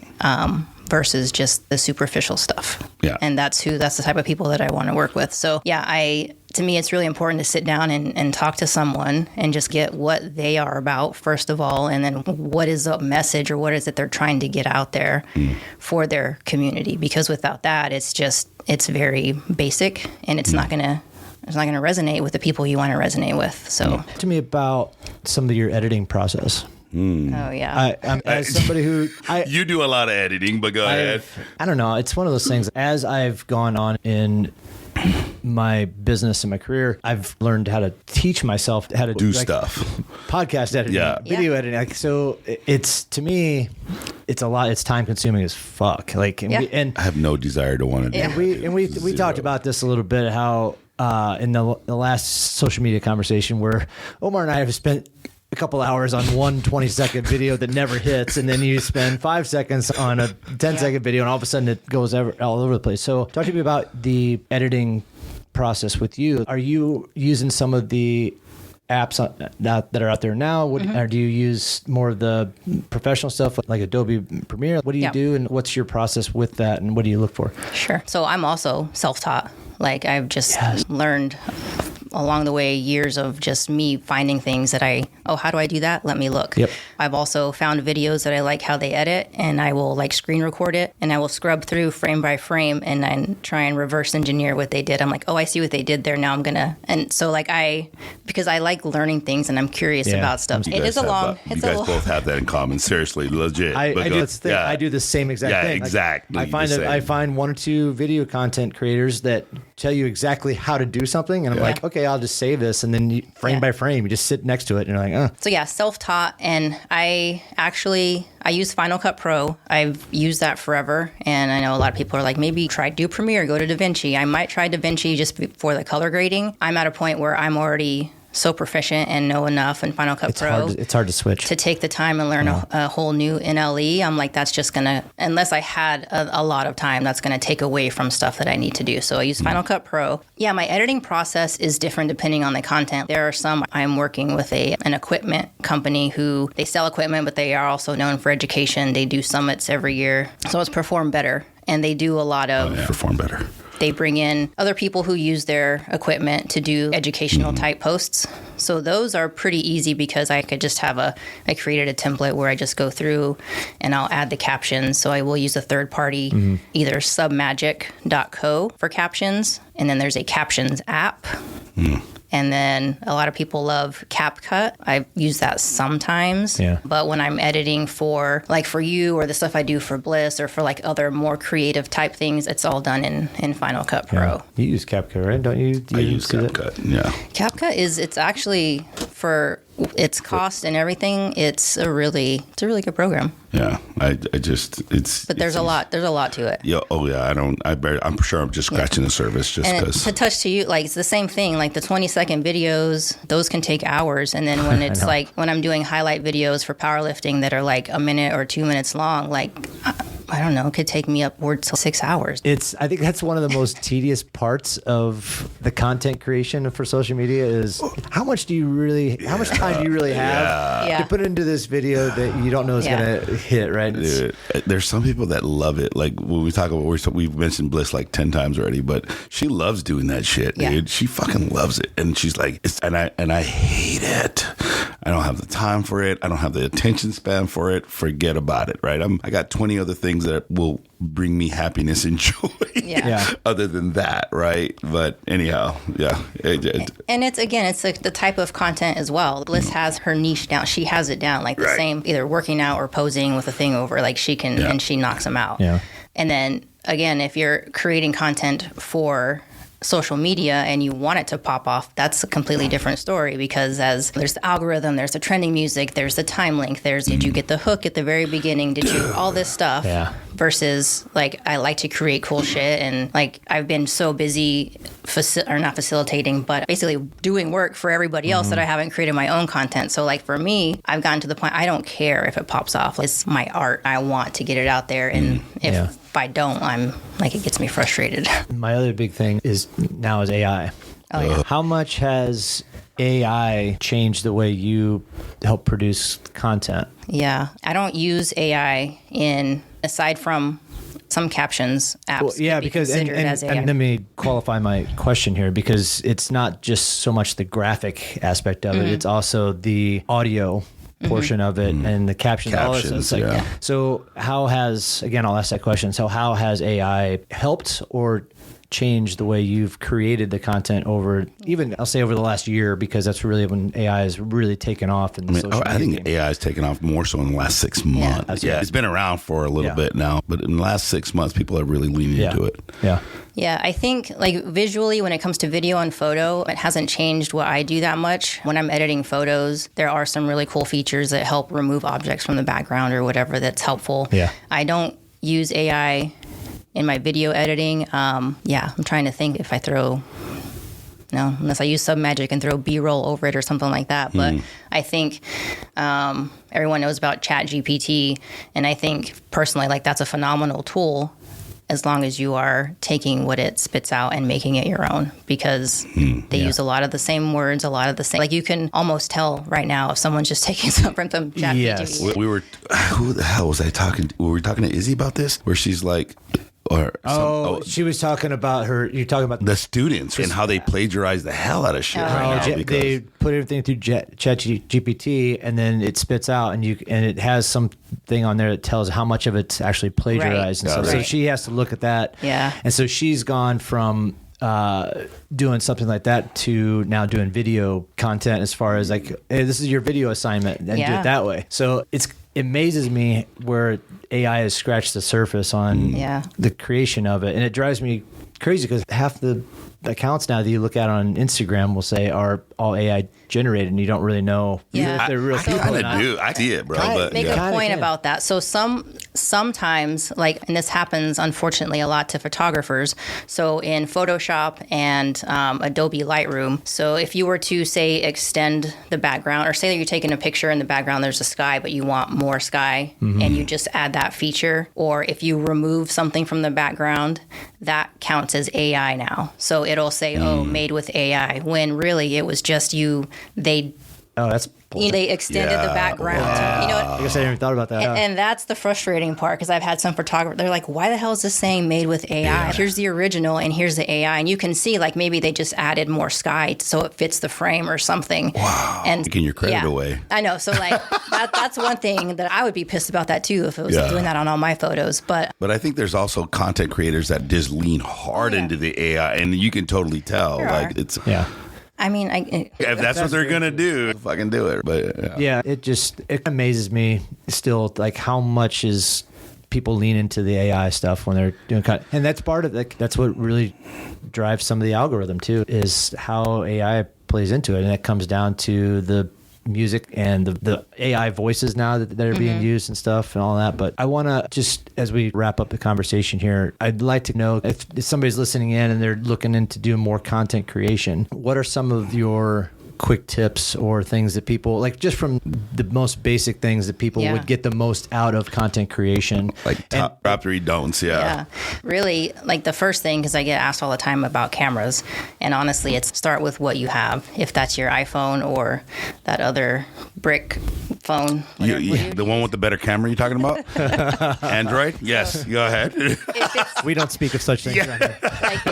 Speaker 4: Versus just the superficial stuff.
Speaker 5: Yeah.
Speaker 4: And that's the type of people that I want to work with. So to me, it's really important to sit down and talk to someone and just get what they are about, first of all, and then what is the message or what is it they're trying to get out there for their community. Because without that, it's very basic, and it's not going to resonate with the people you want to resonate with. So
Speaker 3: Talk to me about some of your editing process.
Speaker 4: Oh yeah.
Speaker 3: I'm as somebody who
Speaker 5: you do a lot of editing, but go ahead.
Speaker 3: I don't know. It's one of those things. As I've gone on in my business and my career, I've learned how to teach myself how to
Speaker 5: do stuff,
Speaker 3: podcast editing, video editing. Like, so it's, to me, it's a lot. It's time consuming as fuck. Like, and
Speaker 5: I have no desire to want to do it.
Speaker 3: We talked about this a little bit, how in the last social media conversation where Omar and I have spent a couple hours on one 20-second video that never hits, and then you spend 5 seconds on a 10-second video, and all of a sudden it goes all over the place. So talk to me about the editing process with you. Are you using some of the apps that are out there now? Or do you use more of the professional stuff like Adobe Premiere? What do you do, and what's your process with that, and what do you look for?
Speaker 4: Sure. So I'm also self-taught. Like I've just learned along the way, years of just me finding things that how do I do that? Let me look.
Speaker 3: Yep.
Speaker 4: I've also found videos that I like how they edit, and I will like screen record it, and I will scrub through frame by frame and then try and reverse engineer what they did. I'm like, oh, I see what they did there. Now I'm going to, and so like because I like learning things and I'm curious about stuff.
Speaker 5: You guys both have that in common. Seriously, legit.
Speaker 3: I do the same exact thing.
Speaker 5: Exactly.
Speaker 3: I find one or two video content creators that tell you exactly how to do something, and I'm like, okay, I'll just save this, and then frame by frame, you just sit next to it, and you're like, oh.
Speaker 4: So yeah, self-taught, and I use Final Cut Pro. I've used that forever, and I know a lot of people are like, maybe try do Premiere, go to DaVinci. I might try DaVinci just for the color grading. I'm at a point where I'm already so proficient and know enough in Final Cut Pro.
Speaker 3: It's hard to switch.
Speaker 4: To take the time and learn a whole new NLE, I'm like, that's just going to, unless I had a lot of time, that's going to take away from stuff that I need to do. So I use Final Cut Pro. Yeah, my editing process is different depending on the content. There are some, I'm working with an equipment company who, they sell equipment, but they are also known for education. They do summits every year. So it's Perform Better. And they do a lot of...
Speaker 5: Perform Better.
Speaker 4: They bring in other people who use their equipment to do educational type posts. So those are pretty easy because I could just I created a template where I just go through and I'll add the captions. So I will use a third party, either submagic.co for captions. And then there's a captions app. And then a lot of people love CapCut. I use that sometimes. Yeah. But when I'm editing for you or the stuff I do for Bliss or for like other more creative type things, it's all done in Final Cut Pro.
Speaker 3: Yeah. You use CapCut, right? Don't you?
Speaker 5: I use CapCut, yeah.
Speaker 4: CapCut it's actually, for its cost and everything, it's a really good program.
Speaker 5: Yeah, But
Speaker 4: there's a lot to it.
Speaker 5: Yeah. Oh yeah. I'm sure I'm just scratching the surface just because.
Speaker 4: To touch to you, like it's the same thing. Like the 20-second videos, those can take hours, and then when it's like when I'm doing highlight videos for powerlifting that are like a minute or 2 minutes long, like I don't know, it could take me upwards to 6 hours.
Speaker 3: I think that's one of the most tedious parts of the content creation for social media is how much time do you really have to put into this video that you don't know is going to hit, right?
Speaker 5: Dude, there's some people that love it. Like when we talk about, we've mentioned Bliss like 10 times already, but she loves doing that shit, dude. She fucking loves it. And she's like, and I hate it. I don't have the time for it. I don't have the attention span for it. Forget about it, right? I got 20 other things that will bring me happiness and joy other than that, right? But anyhow,
Speaker 4: and it's like the type of content as well. Bliss has her niche down. She has it down, like the same, either working out or posing with a thing over, like she can, and she knocks them out. Yeah. And then again, if you're creating content for social media and you want it to pop off, that's a completely different story, because as there's the algorithm, there's the trending music, there's the time link, there's did you get the hook at the very beginning, did you all this stuff, versus like I like to create cool shit, and like I've been so busy not facilitating, but basically doing work for everybody else that I haven't created my own content. So like for me, I've gotten to the point I don't care if it pops off. It's my art. I want to get it out there, and if I don't, I'm like, it gets me frustrated.
Speaker 3: My other big thing is AI. Oh, yeah. How much has AI changed the way you help produce content?
Speaker 4: Yeah, I don't use AI aside from some captions apps. Well, yeah, because and
Speaker 3: let me qualify my question here, because it's not just so much the graphic aspect of it; it's also the audio portion of it and the captions. All this. So how has, again, I'll ask that question. So how has AI helped or changed the way you've created the content over the last year, because that's really when AI has really taken off in the social media.
Speaker 5: I think AI has taken off more so in the last 6 months. Yeah, it's been around for a little bit now, but in the last 6 months, people are really leaning into it.
Speaker 4: Yeah, I think like visually, when it comes to video and photo, it hasn't changed what I do that much. When I'm editing photos, there are some really cool features that help remove objects from the background or whatever that's helpful. Yeah, I don't use AI in my video editing. I'm trying to think if I throw No, unless I use Submagic and throw B-roll over it or something like that. But I think everyone knows about ChatGPT, and I think personally, like, that's a phenomenal tool as long as you are taking what it spits out and making it your own, because they use a lot of the same words, a lot of the same. Like, you can almost tell right now if someone's just taking something from ChatGPT.
Speaker 3: Yes.
Speaker 5: We were, who the hell was I talking to? Were we talking to Izzy about this? Where she's like,
Speaker 3: she was talking about you're talking about
Speaker 5: the students and how they plagiarize the hell out of shit right now.
Speaker 3: They put everything through ChatGPT, and then it spits out, and it has something on there that tells how much of it's actually plagiarized.
Speaker 4: Right.
Speaker 3: And so she has to look at that.
Speaker 4: Yeah.
Speaker 3: And so she's gone from doing something like that to now doing video content, as far as like, hey, this is your video assignment, and do it that way. So it amazes me where AI has scratched the surface on the creation of it. And it drives me crazy because half the accounts now that you look at on Instagram will say are all AI generated, and you don't really know if they're real people.
Speaker 5: I see it, bro.
Speaker 4: Make a point about that. So sometimes, like, and this happens unfortunately a lot to photographers. So in Photoshop and Adobe Lightroom, so if you were to say extend the background, or say that you're taking a picture in the background, there's a sky, but you want more sky, and you just add that feature, or if you remove something from the background, that counts as AI now. So it'll say, made with AI, when really it was just you. They extended the background.
Speaker 3: Wow.
Speaker 4: You know what?
Speaker 3: I guess I never thought about that.
Speaker 4: And that's the frustrating part, because I've had some photographers, they're like, why the hell is this saying made with AI? Yeah. Here's the original and here's the AI. And you can see, like, maybe they just added more sky so it fits the frame or something.
Speaker 5: Wow.
Speaker 4: And
Speaker 5: taking your credit away.
Speaker 4: I know. So, like, that's one thing that I would be pissed about that too if it was doing that on all my photos. But
Speaker 5: I think there's also content creators that just lean hard into the AI, and you can totally tell. It's
Speaker 4: I mean,
Speaker 5: if that's what they're gonna do, fucking do it. But
Speaker 3: it amazes me still, like, how much is people lean into the AI stuff when they're doing content. And that's part of it. That's what really drives some of the algorithm too, is how AI plays into it, and it comes down to the music and the AI voices now that are being used and stuff and all that. But I want to just, as we wrap up the conversation here, I'd like to know if somebody's listening in and they're looking into doing more content creation, what are some of your quick tips or things that people, like, just from the most basic things that people would get the most out of content creation?
Speaker 5: Like top 3 don'ts.
Speaker 4: Yeah. Really, like, the first thing, because I get asked all the time about cameras, and honestly, it's start with what you have. If that's your iPhone or that other brick phone.
Speaker 5: The one with the better camera you're talking about? Android? Yes. Go ahead.
Speaker 3: We don't speak of such things.
Speaker 4: Like,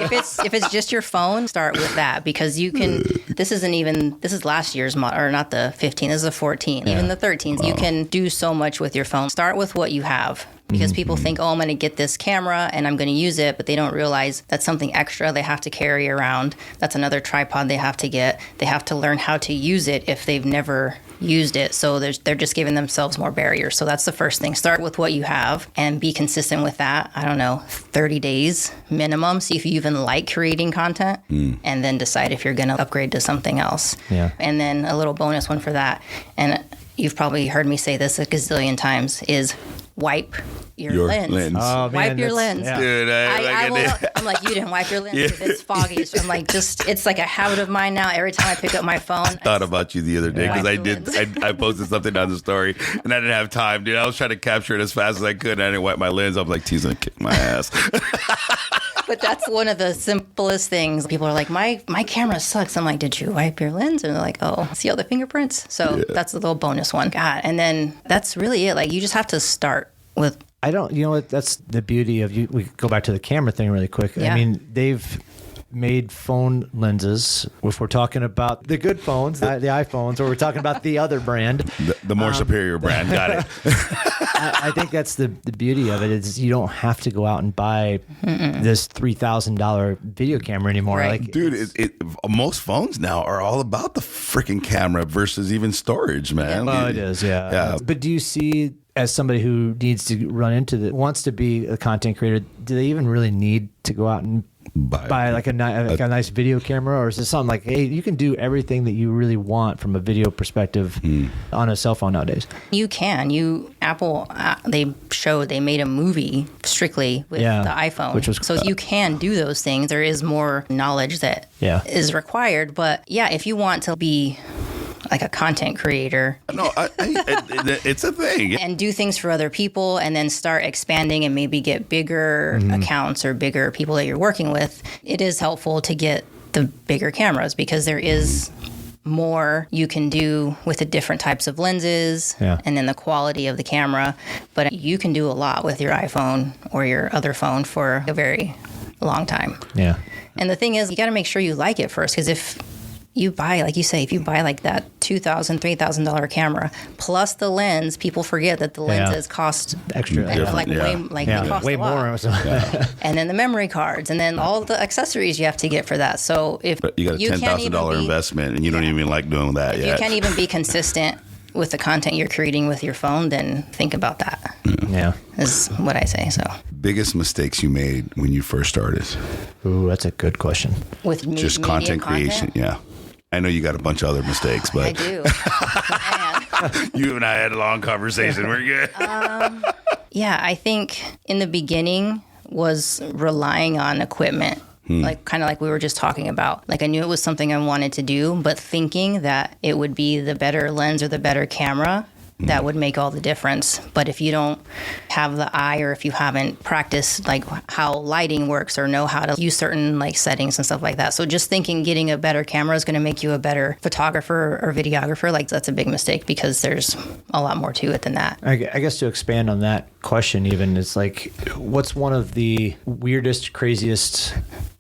Speaker 4: if it's just your phone, start with that, because you can, this is last year's model, or not the 15, this is the 14, even the 13s. You can do so much with your phone. Start with what you have, because people think, I'm going to get this camera and I'm going to use it, but they don't realize that's something extra they have to carry around. That's another tripod they have to get. They have to learn how to use it if they've never used it. So they're just giving themselves more barriers. So that's the first thing. Start with what you have and be consistent with that. I don't know, 30 days minimum. See if you even like creating content, and then decide if you're going to upgrade to something else.
Speaker 3: Yeah.
Speaker 4: And then a little bonus one for that, and you've probably heard me say this a gazillion times, is wipe your lens.
Speaker 3: Oh, man,
Speaker 4: wipe your lens.
Speaker 3: Yeah.
Speaker 5: Dude,
Speaker 4: I'm like, you didn't wipe your lens because it's foggy. So I'm like, it's like a habit of mine now. Every time I pick up my phone.
Speaker 5: I thought about you the other day because I posted something on the story and I didn't have time, dude. I was trying to capture it as fast as I could and I didn't wipe my lens. I'm like, T's gonna kick my ass.
Speaker 4: But that's one of the simplest things. People are like, my camera sucks. I'm like, did you wipe your lens? And they're like, oh, see all the fingerprints? So that's a little bonus one. God. And then that's really it. Like, you just have to start with.
Speaker 3: I don't, you know what, that's the beauty of you. We go back to the camera thing really quick.
Speaker 4: Yeah.
Speaker 3: I mean, they've made phone lenses. If we're talking about the good phones, the iPhones, or we're talking about the other brand.
Speaker 5: The more superior brand. Got it.
Speaker 3: I think that's the beauty of it, is you don't have to go out and buy this $3,000 video camera anymore.
Speaker 4: Right.
Speaker 3: Like,
Speaker 5: dude, most phones now are all about the freaking camera versus even storage, man.
Speaker 3: Oh, it is, yeah. But do you see as somebody who needs to wants to be a content creator, do they even really need to go out and buy like a nice video camera, or is it something like, hey, you can do everything that you really want from a video perspective on a cell phone nowadays?
Speaker 4: You can. Apple, they made a movie strictly with the iPhone,
Speaker 3: which was
Speaker 4: so you can do those things. There is more knowledge that is required, but if you want to be like a content creator.
Speaker 5: No, it's a thing.
Speaker 4: And do things for other people and then start expanding and maybe get bigger accounts or bigger people that you're working with. It is helpful to get the bigger cameras because there is more you can do with the different types of lenses and then the quality of the camera. But you can do a lot with your iPhone or your other phone for a very long time.
Speaker 3: Yeah.
Speaker 4: And the thing is, you got to make sure you like it first, because if you buy, like you say, if you buy like that $2,000, $3,000 camera plus the lens, people forget that the lenses cost
Speaker 3: extra,
Speaker 4: they cost
Speaker 3: way
Speaker 4: a lot.
Speaker 3: more.
Speaker 4: And then the memory cards, and then all the accessories you have to get for that. So if
Speaker 5: you got a $10,000 investment and you don't even like doing that yet,
Speaker 4: you can't even be consistent with the content you're creating with your phone, then think about that.
Speaker 3: Yeah,
Speaker 4: is what I say. So,
Speaker 5: biggest mistakes you made when you first started?
Speaker 3: Ooh, that's a good question.
Speaker 4: With
Speaker 5: just content creation, yeah. I know you got a bunch of other mistakes, but
Speaker 4: I do.
Speaker 5: You and I had a long conversation. We're good.
Speaker 4: I think in the beginning was relying on equipment. Like kind of like we were just talking about. Like I knew it was something I wanted to do, but thinking that it would be the better lens or the better camera that would make all the difference. But if you don't have the eye, or if you haven't practiced like how lighting works or know how to use certain like settings and stuff like that. So just thinking getting a better camera is going to make you a better photographer or videographer, like that's a big mistake, because there's a lot more to it than that.
Speaker 3: I guess to expand on that question even, it's like, what's one of the weirdest, craziest,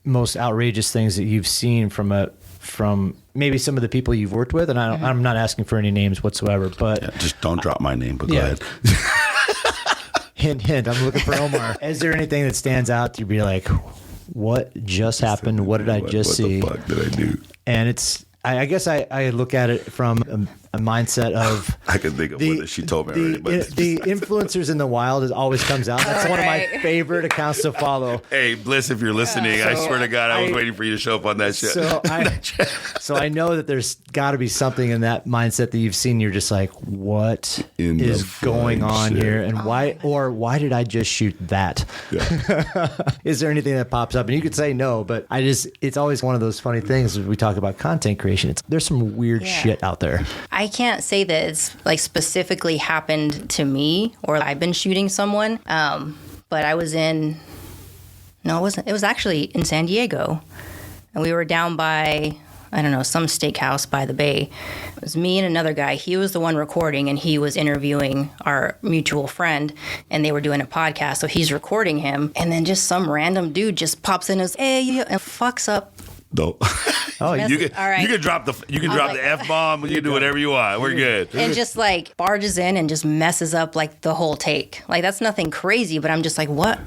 Speaker 3: most outrageous things that you've seen from maybe some of the people you've worked with? And I'm not asking for any names whatsoever, but
Speaker 5: just don't drop my name, but go ahead.
Speaker 3: Hint, I'm looking for Omar. Is there anything that stands out to be like, what just happened? What did I just see?
Speaker 5: What the fuck did I do?
Speaker 3: And I guess I look at it from a mindset of...
Speaker 5: I can think of one that she told me already. But
Speaker 3: the influencers in the wild always comes out. That's one of my favorite accounts to follow.
Speaker 5: Hey, Bliss, if you're listening, I swear to God, I was waiting for you to show up on that shit.
Speaker 3: So I know that there's got to be something in that mindset that you've seen. You're just like, what is going on here? And why did I just shoot that? Yeah. Is there anything that pops up? And you could say no, but it's always one of those funny things as we talk about content creation. There's some weird shit out there.
Speaker 4: I can't say that it's like specifically happened to me or I've been shooting someone, but I was it was actually in San Diego, and we were down by, I don't know, some steakhouse by the bay. It was me and another guy. He was the one recording, and he was interviewing our mutual friend, and they were doing a podcast, so he's recording him, and then just some random dude just pops in and goes, hey, and fucks up.
Speaker 5: No.
Speaker 4: Oh,
Speaker 5: you can drop the F-bomb. You can do whatever you want. We're good.
Speaker 4: And just like barges in and just messes up like the whole take. Like that's nothing crazy, but I'm just like, what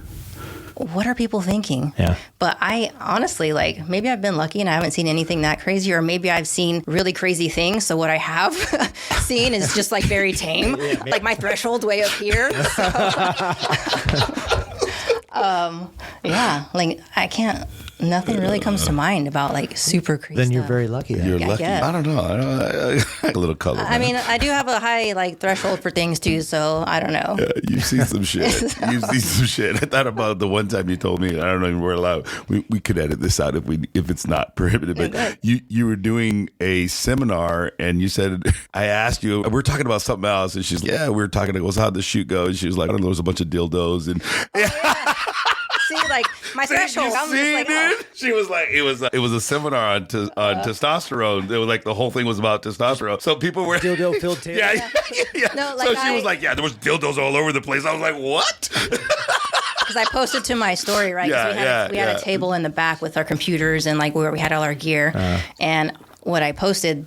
Speaker 4: are people thinking?
Speaker 3: Yeah.
Speaker 4: But I honestly, like, maybe I've been lucky and I haven't seen anything that crazy, or maybe I've seen really crazy things. So what I have seen is just like very tame. Like my threshold's way up here. So. Like I can't. Nothing really comes to mind about like super crazy.
Speaker 3: Then you're
Speaker 4: stuff.
Speaker 3: very lucky.
Speaker 5: You're lucky. I don't know. I got a little color.
Speaker 4: I mean, I do have a high like threshold for things too, so I don't know.
Speaker 5: Yeah, you've seen some shit. You've seen some shit. I thought about the one time you told me. I don't know if we're allowed. We could edit this out if it's not prohibited. But you were doing a seminar and you said, I asked you, we're talking about something else, and she's like, yeah, we were talking. It was how'd the shoot go? And she was like, I don't know, there was a bunch of dildos and.
Speaker 4: See, like my threshold. I'm just like, oh.
Speaker 5: She was like, it was a seminar on testosterone. It was like the whole thing was about testosterone. So people were
Speaker 3: dildo filled table.
Speaker 5: Yeah. No, like so she was like, yeah, there was dildos all over the place. I was like, what?
Speaker 4: Because I posted to my story, right? We had a table in the back with our computers and like where we had all our gear, and. What I posted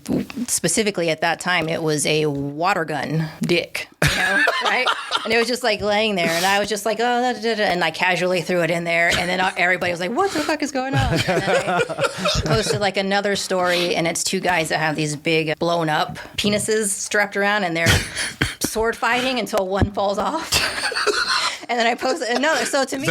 Speaker 4: specifically at that time, it was a water gun dick, right? And it was just like laying there, and I was just like, oh, and I casually threw it in there, and then everybody was like, what the fuck is going on? And then I posted like another story, and it's two guys that have these big blown up penises strapped around, and they're sword fighting until one falls off. And then I posted another. So to me,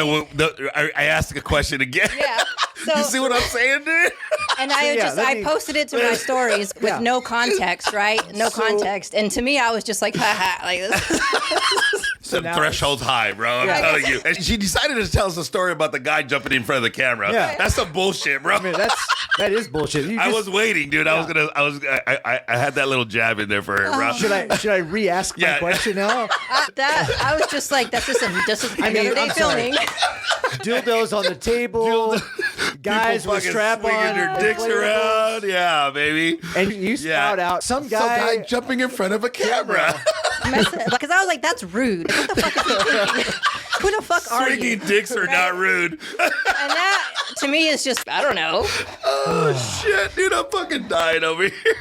Speaker 5: I asked a question again.
Speaker 4: Yeah. So,
Speaker 5: you see what I'm saying, dude?
Speaker 4: And I posted it to my stories with no context, right? No context. And to me, I was just like, haha, like this.
Speaker 5: Some threshold's high, bro. I'm telling you. And she decided to tell us a story about the guy jumping in front of the camera. Yeah. That's some bullshit, bro.
Speaker 3: I mean, that is bullshit.
Speaker 5: I was waiting, dude. Yeah. I had that little jab in there for her, bro.
Speaker 3: Should I re-ask my question now?
Speaker 4: I was just like, that's just another day filming.
Speaker 3: Dildos on the table. Guys with strap on
Speaker 5: their dicks around. Yeah, baby.
Speaker 3: And you spout out some guy
Speaker 5: jumping in front of a camera.
Speaker 4: Because I was like, that's rude. What the fuck is he thinking? Who the fuck are you?
Speaker 5: Swinging dicks are not rude.
Speaker 4: And that, to me, is just, I don't know.
Speaker 5: Oh, shit, dude. I'm fucking dying over here.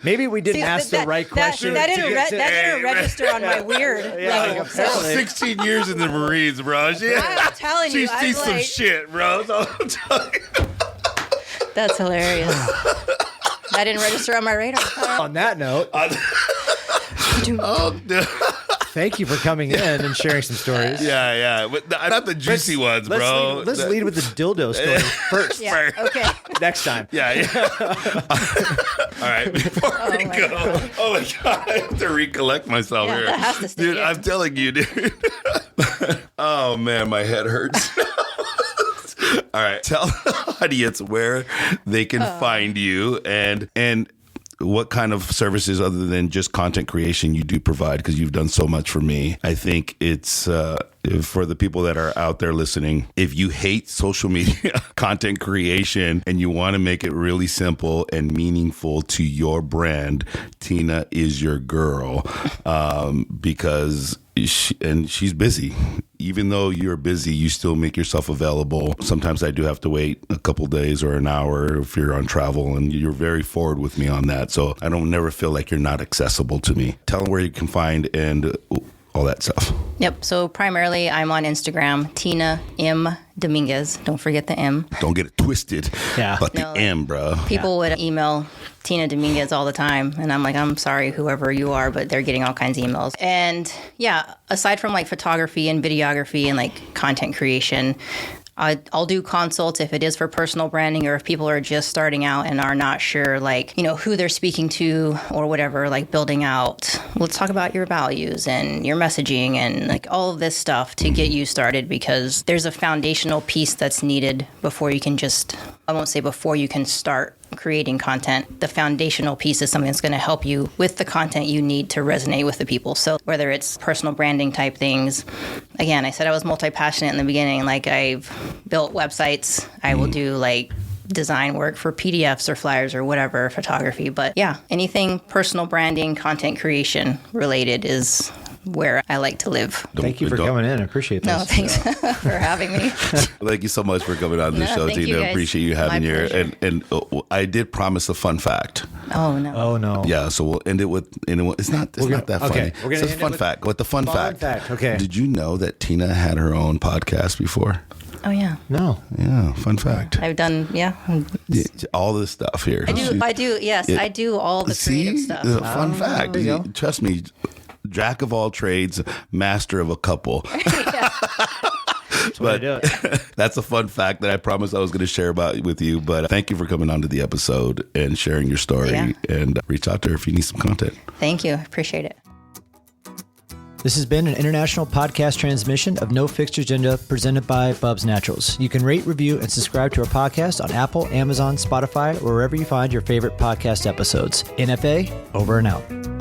Speaker 3: Maybe we didn't ask the right question.
Speaker 4: That didn't register on my weird.
Speaker 3: Yeah,
Speaker 5: 16 years in the Marines, bro.
Speaker 4: I'm telling you.
Speaker 5: She sees some shit, bro.
Speaker 4: That's hilarious. That didn't register on my radar.
Speaker 3: On that note. Thank you for coming in and sharing some stories.
Speaker 5: Yeah. But not the juicy ones, bro.
Speaker 3: Let's lead with the dildo story first.
Speaker 4: Yeah, okay.
Speaker 3: Next time.
Speaker 5: Yeah. All right. Before we go. God. Oh, my God. I have to recollect myself here.
Speaker 4: That has to stay
Speaker 5: dude, I'm telling you, dude. Oh, man, my head hurts. All right. Tell the audience where they can find you and what kind of services other than just content creation you do provide, because you've done so much for me. I think it's for the people that are out there listening, if you hate social media content creation and you want to make it really simple and meaningful to your brand, Tina is your girl, because she's busy. Even though you're busy, you still make yourself available. Sometimes I do have to wait a couple days or an hour if you're on travel, and you're very forward with me on that. So I don't never feel like you're not accessible to me. Tell them where you can find and all that stuff.
Speaker 4: Yep. So primarily I'm on Instagram, Tina M. Domínguez. Don't forget the M.
Speaker 5: Don't get it twisted. Yeah. But the M, bro.
Speaker 4: People would email Tina Domínguez all the time. And I'm like, I'm sorry, whoever you are, but they're getting all kinds of emails. And yeah, aside from like photography and videography and like content creation, I'll do consults if it is for personal branding, or if people are just starting out and are not sure, like, you know, who they're speaking to or whatever, like building out. Let's talk about your values and your messaging and like all of this stuff to get you started, because there's a foundational piece that's needed before you can I won't say before you can start creating content. The foundational piece is something that's going to help you with the content you need to resonate with the people. So whether it's personal branding type things, again, I said I was multi-passionate in the beginning. Like, I've built websites. I will do like design work for PDFs or flyers or whatever, photography. But yeah, anything personal branding, content creation related is where I like to live.
Speaker 3: Thank you for coming in. I appreciate this.
Speaker 4: No, thanks for having me.
Speaker 5: Thank you so much for coming on the show, Tina. Appreciate you having you here. And I did promise a fun fact.
Speaker 4: Oh, no.
Speaker 3: Oh, no.
Speaker 5: Yeah, so we'll end it with, it's not that funny.
Speaker 3: Okay, we're going to
Speaker 5: end fun fact. With the fun fact.
Speaker 3: Okay.
Speaker 5: Did you know that Tina had her own podcast before?
Speaker 4: Oh, yeah.
Speaker 3: No.
Speaker 5: Yeah, fun fact.
Speaker 4: I've done,
Speaker 5: all this stuff here.
Speaker 4: I do, yes. I do all the creative stuff.
Speaker 5: Fun fact. Trust me. Jack of all trades, master of a couple. But that's a fun fact that I promised I was going to share with you. But thank you for coming on to the episode and sharing your story. Yeah. And reach out to her if you need some content.
Speaker 4: Thank you. Appreciate it.
Speaker 3: This has been an international podcast transmission of No Fixed Agenda presented by Bubs Naturals. You can rate, review, and subscribe to our podcast on Apple, Amazon, Spotify, or wherever you find your favorite podcast episodes. NFA, over and out.